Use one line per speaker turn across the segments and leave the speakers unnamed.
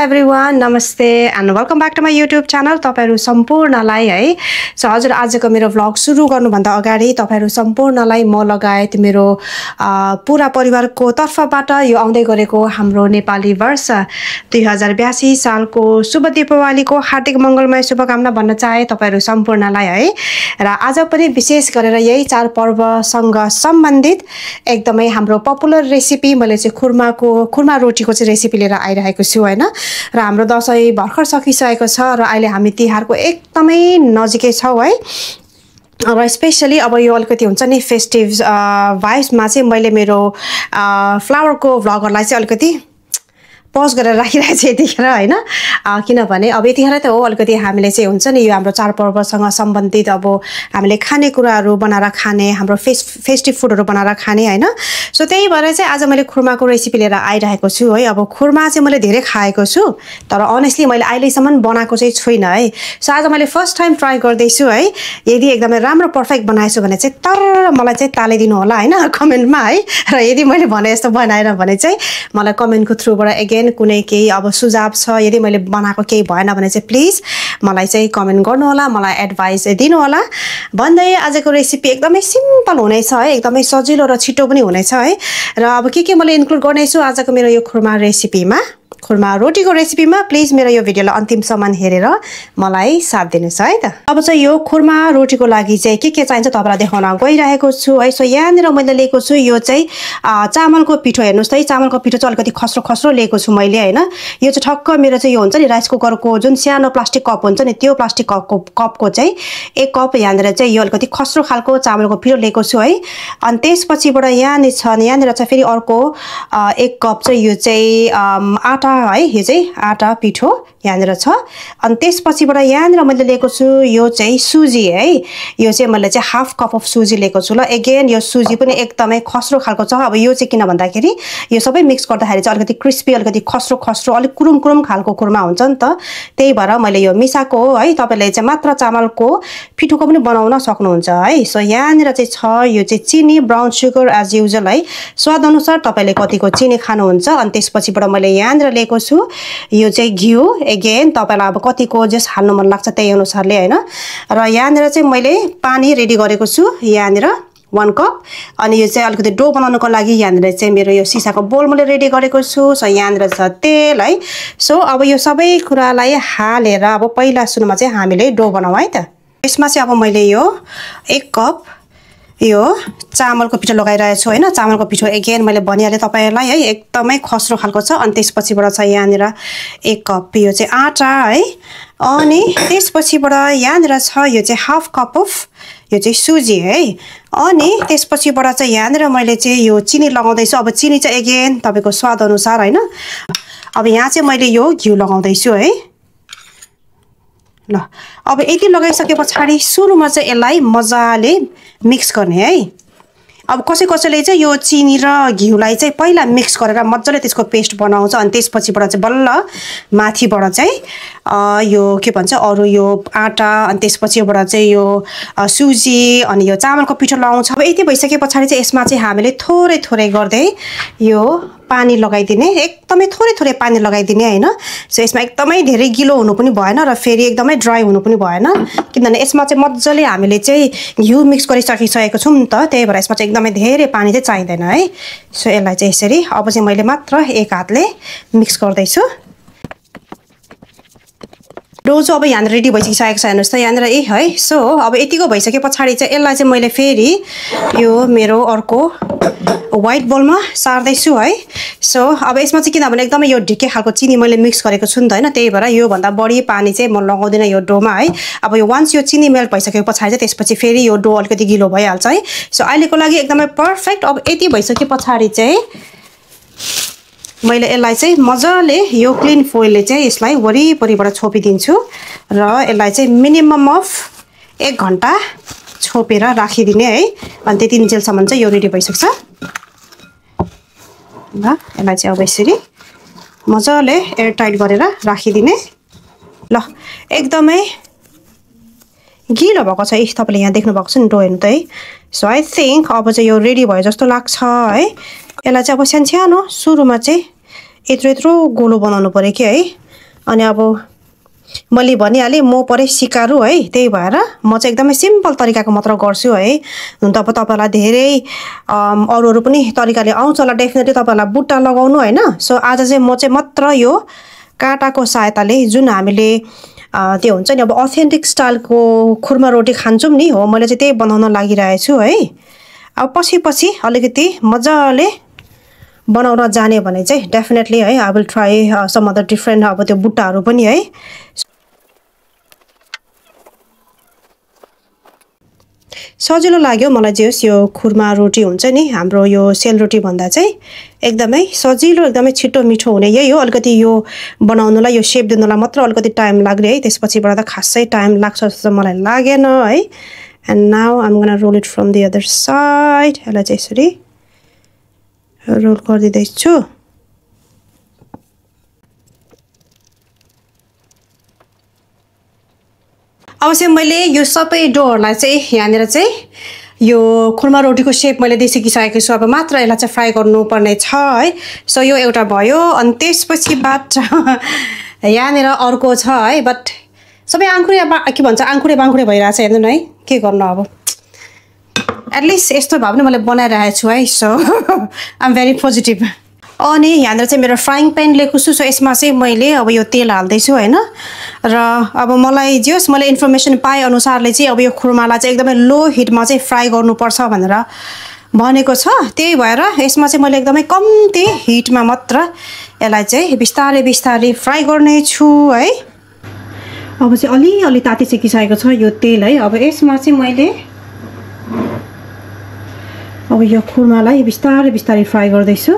everyone, namaste and welcome back to my YouTube channel. तपाईहरु सम्पूर्णलाई है so हजुर आजको मेरो भ्लग सुरु गर्नु भन्दा अगाडि तपाईहरु सम्पूर्णलाई म लगायत मेरो पूरा परिवारको तर्फबाट यो आउँदै गरेको हाम्रो नेपाली वर्ष 2082 सालको शुभ दीपावलीको हार्दिक मंगलमय शुभकामना भन्न चाहे तपाईहरु सम्पूर्णलाई है र आज पनि विशेष गरेर यही चाड पर्वसँग सम्बन्धित एकदमै हाम्रो पपुलर रेसिपी मैले चाहिँ खुरमा रोटीको चाहिँ रेसिपी लिएर आइरहेको छु हैन र हाम्रो दशैं भर्खर सकिसकेको छ र अहिले हामी तिहारको एकदमै नजिकै छौ है र स्पेशली अब यो अलिकति हुन्छ नि फेस्टिभ भाइब्समा चाहिँ मैले मेरो फ्लावरको भ्लगहरुलाई चाहिँ अलिकति पज गरेर राखिरहेको छु यतिखेर हैन किनभने अब यतिखेर त हो अलिकति हामीले चाहिँ हुन्छ नि यो हाम्रो चाडपर्वसँग सम्बन्धित अब हामीले खाने कुराहरु बनाएर खाने हाम्रो फेस्टिभ फुडहरु बनाएर खाने हैन सो त्यही भएर चाहिँ आज मैले खुर्माको रेसिपी लिएर आइरहेको छु है अब खुर्मा चाहिँ मैले धेरै खाएको छु तर अनेस्टली मैले अहिलेसम्म बनाएको चाहिँ छैन है सो आज मैले फर्स्ट टाइम ट्राई गर्दै छु है यदि एकदमै राम्रो परफेक्ट बनाएछु भने चाहिँ तर मलाई चाहिँ तालिदिनु होला हैन कमेन्टमा है र यदि मैले भने जस्तो बनाएन भने चाहिँ मलाई कमेन्टको थ्रुबाट अगेन कुनै केही अब सुझाव छ यदि मैले बनाएको केही भएन भने चाहिँ प्लिज मलाई चाहिँ कमेन्ट गर्नु होला मलाई एडभाइस दिनु होला भन्दै आजको रेसिपी एकदमै सिम्पल हुनेछ है एकदमै सजिलो र छिटो पनि हुनेछ है र अब के मैले इन्क्लुड गर्नेछु आजको मेरो यो खुर्मा रेसिपीमा खुर्मा रोटीको रेसिपीमा प्लिज मेरो यो भिडियोलाई अन्तिमसम्म हेरेर मलाई साथ दिनुस् है त अब चाहिँ यो खुर्मा रोटीको लागि चाहिँ के चाहिन्छ तपाईलाई देखाउन गइरहेको छु है सो यहाँनिर मैले लिएको छु यो चाहिँ चामलको पिठो हेर्नुस् त चामलको पिठो चाहिँ अलिकति खस्रो खस्रो लिएको छु मैले हैन यो चाहिँ ठक्क मेरो चाहिँ यो हुन्छ नि राइस कुकरको जुन सानो प्लास्टिक कप हुन्छ नि त्यो प्लास्टिक कपको चाहिँ एक कप यहाँनिर चाहिँ यो अलिकति खस्रो खालको चामलको पिठो लिएको छु है अनि त्यसपछिबाट यहाँनिर चाहिँ फेरि अर्को एक कप चाहिँ यो चाहिँ आटा है यो चाहिँ आटा पिठो यहाँनिर छ अनि त्यसपछिबाट यहाँनिर मैले लिएको छु यो चाहिँ सुजी है यो चाहिँ मैले चाहिँ हाफ कप अफ सुजी लिएको छु ल अगेन यो सुजी पनि एकदमै खस्रो खालको छ अब यो चाहिँ किन भन्दाखेरि यो सबै मिक्स गर्दाखेरि चाहिँ अलिकति क्रिस्पी अलिकति खस्रो खस्रो अलिक कुरुम खालको खुर्मा हुन्छ नि त त्यही भएर मैले यो मिसाको हो है तपाईले चाहिँ मात्र चामलको पिठोको पनि बनाउन सक्नुहुन्छ है सो यहाँनिर चाहिँ छ यो चाहिँ चिनी ब्राउन सुगर एज युजुअल है स्वाद अनुसार तपाईले कतिको चिनी खानुहुन्छ अनि त्यसपछिबाट मैले यहाँनिर लिएको छु यो चाहिँ घिउ अगेन तपाईलाई अब कतिको जस हाल्नु मन लाग्छ त्यही अनुसारले हैन र यहाँनिर चाहिँ मैले पानी रेडी गरेको छु यहाँनिर 1 कप अनि यो चाहिँ अलिकति डो बनाउनको लागि यहाँनिर चाहिँ मेरो यो सिसाको बोल मैले रेडी गरेको छु सो यहाँनिर छ तेल है सो अब यो सबै कुरालाई हालेर अब पहिला सुरुमा चाहिँ हामीले डो बनाऊ है त यसमा चाहिँ अब मैले यो 1 कप यो चामलको पिठो लगाइरहेको छु हैन चामलको पिठो अगेन मैले भनिहाले तपाईहरुलाई है एकदमै खस्रो खालको छ अनि त्यसपछिबाट छ यहाँनिर 1 कप यो चाहिँ आटा है अनि त्यसपछिबाट यहाँनिर छ यो चाहिँ हाफ कप अफ यो चाहिँ सुजी है अनि त्यसपछिबाट चाहिँ यहाँनिर मैले चाहिँ यो चिनी लगाउँदै छु अब चिनी चाहिँ अगेन तपाईको स्वाद अनुसार हैन अब यहाँ चाहिँ मैले यो घिउ लगाउँदै छु है ल अब यति लगाइसकेपछि सुरुमा चाहिँ यसलाई मजाले मिक्स गर्ने है अब कसैले चाहिँ यो चिनी र घिउलाई चाहिँ पहिला मिक्स गरेर मजाले त्यसको पेस्ट बनाउँछ अनि त्यसपछिबाट चाहिँ बल्ल माथिबाट चाहिँ यो के भन्छ अरु यो आटा अनि त्यसपछिबाट चाहिँ यो सुजी अनि यो चामलको पिठो लगाउँछ अब यति भइसकेपछि चाहिँ यसमा चाहिँ हामीले थोरै गर्दै यो पानी लगाइदिने एकदमै थोरै पानी लगाइदिने हैन सो यसमा एकदमै धेरै गिलो हुनु पनि भएन र फेरि एकदमै ड्राई हुनु पनि भएन किनभने यसमा चाहिँ मज्जाले हामीले चाहिँ घिउ मिक्स गरिसकेको छौं नि त त्यही भएर यसमा चाहिँ एकदमै धेरै पानी चाहिँ चाहिदैन है सो यसलाई चाहिँ यसरी अब चाहिँ मैले मात्र एक हातले मिक्स गर्दै छु डो चाहिँ अब यहाँ रेडी भइसकेको छ हेर्नुस् त यहाँनिर है सो अब यतिको भइसकेपछि चाहिँ यसलाई चाहिँ मैले फेरि यो मेरो अर्को व्हाइट बोलमा सार्दै छु है सो अब यसमा चाहिँ किनभने एकदमै यो ढिके खालको चिनी मैले मिक्स गरेको छु नि त हैन त्यही भएर यो भन्दा बढी पानी चाहिँ म लगाउँदिन यो डोमा है अब यो वान्स यो चिनी मेल्ट भइसकेपछि चाहिँ त्यसपछि फेरि यो डो अलिकति गिलो भइहाल्छ है सो अहिलेको लागि एकदमै परफेक्ट अब यति भइसकेपछि चाहिँ मैले यसलाई चाहिँ मजाले यो क्लीन फोइलले चाहिँ यसलाई वरिपरिबाट छोपिदिन्छु र यसलाई चाहिँ मिनिमम अफ 1 घण्टा छोपेर राखिदिने है अनि त्यति निजेलसम्म चाहिँ यो रेडी भइसक्छ ल यसलाई चाहिँ अब यसरी मजाले एयर टाइट गरेर राखिदिने ल एकदमै गिलो भएको छ तपाईले यहाँ देख्नु भएको छ नि डो हेर्नु त है सो आई थिंक अब चाहिँ यो रेडी भयो जस्तो लाग्छ है यसलाई चाहिँ अब सानो सुरुमा चाहिँ यत्रो गोलो बनाउनु पर्यो कि है अनि अब मैले भनिहालेँ म परे सिकारु है, त्यही भएर म चाहिँ एकदमै सिम्पल तरिकाको मात्र गर्छु है। हुन त अब तपाईँलाई धेरै अरू पनि तरिकाले आउँछ होला डेफिनेटली तपाईँलाई बुट्टा लगाउनु होइन। सो आज चाहिँ म चाहिँ मात्र यो काँटाको सहायताले जुन हामीले त्यो हुन्छ नि अब अथेन्टिक स्टाइलको खुर्मा रोटी खान्छौँ नि हो, मैले चाहिँ त्यही बनाउन लागिरहेछु है। अब पछि अलिकति मजाले बनाउन जाने भने चाहिँ डेफिनेटली है I will try some other different अब त्यो बुट्टाहरू पनि है। सजिलो लाग्यो मलाई चाहिँ यो खुर्मा रोटी हुन्छ नि हाम्रो यो सेलरोटी भन्दा चाहिँ एकदमै सजिलो एकदमै छिटो मिठो हुने यही हो। अलिकति यो बनाउनुलाई यो शेप दिनुलाई मात्र अलिकति टाइम लाग्ने है, त्यसपछिबाट त खासै टाइम लाग्छ जस्तो मलाई लागेन है। And now I am gonna roll it from the other side. यसलाई चाहिँ यसरी रोल गरिदिँदैछु। अब चाहिँ मैले यो सबै डोहरूलाई चाहिँ यहाँनिर चाहिँ यो खुर्मा रोटीको सेप मैले दिइसकिसकेको छु। अब मात्र यसलाई चाहिँ फ्राई गर्नुपर्ने छ है। सो यो एउटा भयो। अनि त्यसपछि बाट यहाँनिर अर्को छ है, बट सबै आङ्कुरे के भन्छ आङ्कुरे बाङ्कुरे भइरहेछ हेर्नु न है, के गर्नु अब। एटलिस्ट यस्तो भए पनि मैले बनाइरहेको छु है। So I am very positive. अनि यहाँनिर चाहिँ मेरो फ्राइङ प्यान लिएको छु। सो यसमा चाहिँ मैले अब यो तेल हाल्दैछु होइन। र अब मलाई जे होस् मैले इन्फर्मेसन पाएअनुसारले चाहिँ अब यो खुर्मालाई चाहिँ एकदमै लो हिटमा चाहिँ फ्राई गर्नुपर्छ भनेर भनेको छ। त्यही भएर यसमा चाहिँ मैले एकदमै कम्ती हिटमा मात्र यसलाई चाहिँ बिस्तारै बिस्तारै फ्राई गर्नेछु है। अब चाहिँ अलिअलि तातिसकिसकेको छ यो तेल है। अब यसमा चाहिँ मैले अब यो खुर्मालाई बिस्तारै बिस्तारै फ्राई गर्दैछु।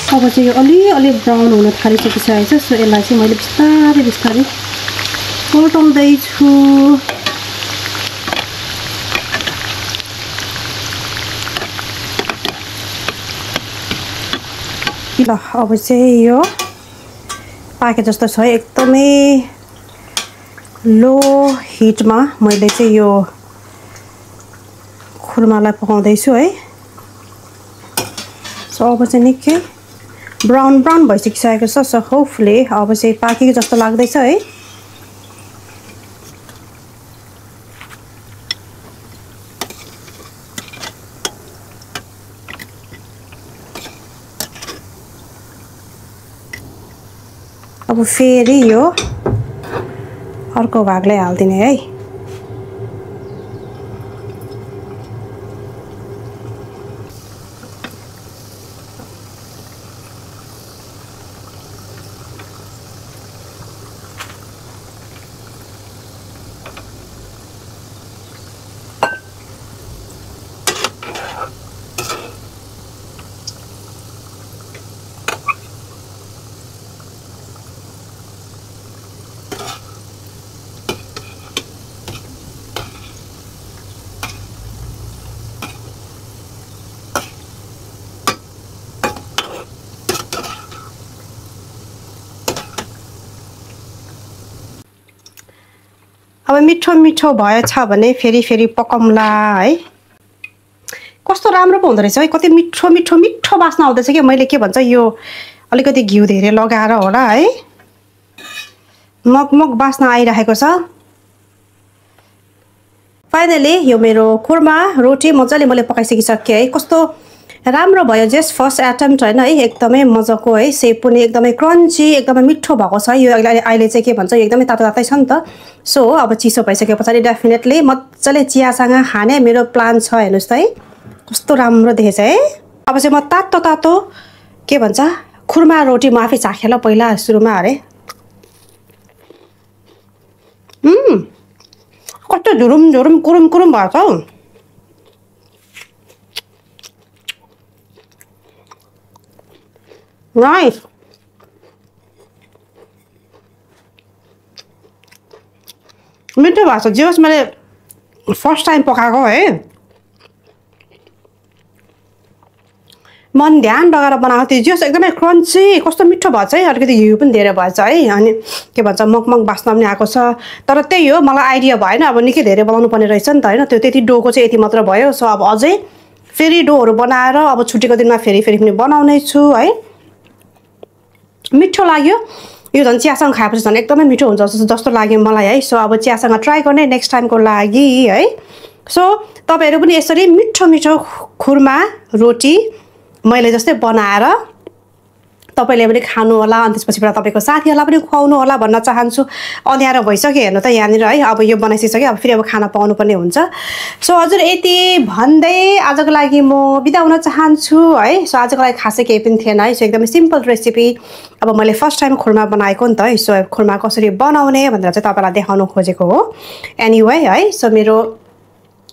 अब चाहिँ यो अलिअलि ब्राउन हुन थालिसकिसकेको छ। सो यसलाई चाहिँ मैले बिस्तारै बिस्तारै पल्टाउँदैछु। ल अब चाहिँ यो पाके जस्तो छ है। एकदमै लो हिटमा मैले चाहिँ यो खुर्मालाई पकाउँदैछु है। सो अब चाहिँ निकै ब्राउन ब्राउन भइसकिसकेको छ। सो होपफुली अब चाहिँ पाकेको जस्तो लाग्दैछ है। अब फेरि यो अर्को भागलाई हाल्दिने है। अब मिठो मिठो भएछ भने फेरि फेरि पकाउँला है। कस्तो राम्रो पो हुँदो रहेछ है, कति मिठो मिठो मिठो बास्ना आउँदैछ कि। मैले के भन्छ यो अलिकति घिउ धेरै लगाएर होला है, मगमग बास्ना आइरहेको छ। फाइनली यो मेरो खुर्मा रोटी मजाले मैले पकाइसकिसकेँ है। कस्तो राम्रो भयो, जस्ट फर्स्ट एटेम्प्ट होइन है। एकदमै मजाको है, सेप पनि एकदमै क्रन्ची एकदमै मिठो भएको छ। यो अहिले चाहिँ के भन्छ यो एकदमै तातो तातै छ नि त। सो अब चिसो भइसके पछाडि डेफिनेटली मजाले चियासँग खाने मेरो प्लान छ। हेर्नुहोस् त है कस्तो राम्रो देखेछ है। अब चाहिँ म तातो तातो के भन्छ खुर्मा रोटी म आफै चाखेँ ल पहिला सुरुमा अरे। कस्तो झुरुम झुरुम कुरुम कुरुम भएको छ हौ। नाइस। मिठो भएको छ। जे होस् मैले फर्स्ट टाइम पकाएको है, मन ध्यान लगाएर बनाएको थिएँ। जे होस् एकदमै क्रन्ची, कस्तो मिठो भएछ है। अलिकति घिउ पनि धेरै भएछ है। अनि के भन्छ मगमग बास्ना पनि आएको छ। तर त्यही हो, मलाई आइडिया भएन अब निकै धेरै बनाउनु पर्ने रहेछ नि त होइन। त्यो त्यति डोको चाहिँ यति मात्र भयो। सो अब अझै फेरि डोहरू बनाएर अब छुट्टीको दिनमा फेरि पनि बनाउने छु है। मिठो लाग्यो यो, झन् चियासँग खाएपछि झन् एकदमै मिठो हुन्छ जस्तो लाग्यो मलाई है। सो अब चियासँग ट्राई गर्ने नेक्स्ट टाइमको लागि है। सो तपाईँहरू पनि यसरी मिठो मिठो खुर्मा रोटी मैले जस्तै बनाएर तपाईँले पनि खानु होला, अनि त्यसपछिबाट तपाईँको साथीहरूलाई पनि खुवाउनु होला भन्न चाहन्छु। अँध्यारो भइसक्यो हेर्नु त यहाँनिर है। अब यो बनाइसक्यो, अब फेरि अब खाना पाउनुपर्ने हुन्छ। सो हजुर यति भन्दै आजको लागि म बिदा हुन चाहन्छु है। सो आजको लागि खासै केही पनि थिएन है। सो एकदमै सिम्पल रेसिपी, अब मैले फर्स्ट टाइम खुर्मा बनाएको नि त है। सो खुर्मा कसरी बनाउने भनेर चाहिँ तपाईँलाई देखाउन खोजेको हो। एनिवे है, सो मेरो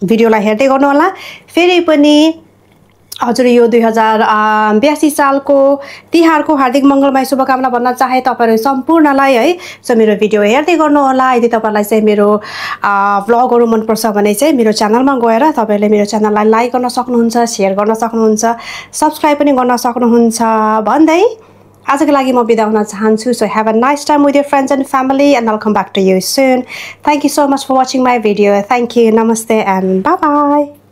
भिडियोलाई हेर्दै गर्नु होला। फेरि पनि हजुर यो 2082 सालको तिहारको हार्दिक मङ्गलमय शुभकामना भन्न चाहे तपाईँहरू सम्पूर्णलाई है। सो मेरो भिडियो हेर्दै गर्नु होला। यदि तपाईँलाई चाहिँ मेरो भ्लगहरू मनपर्छ भने चाहिँ मेरो च्यानलमा गएर तपाईँहरूले मेरो च्यानललाई लाइक गर्न सक्नुहुन्छ, सेयर गर्न सक्नुहुन्छ, सब्सक्राइब पनि गर्न सक्नुहुन्छ भन्दै आजको लागि म बिदा हुन चाहन्छु। So have a nice time with your friends and family and I'll come back to you soon. Thank you so much for watching my video. Thank you. Namaste and bye bye.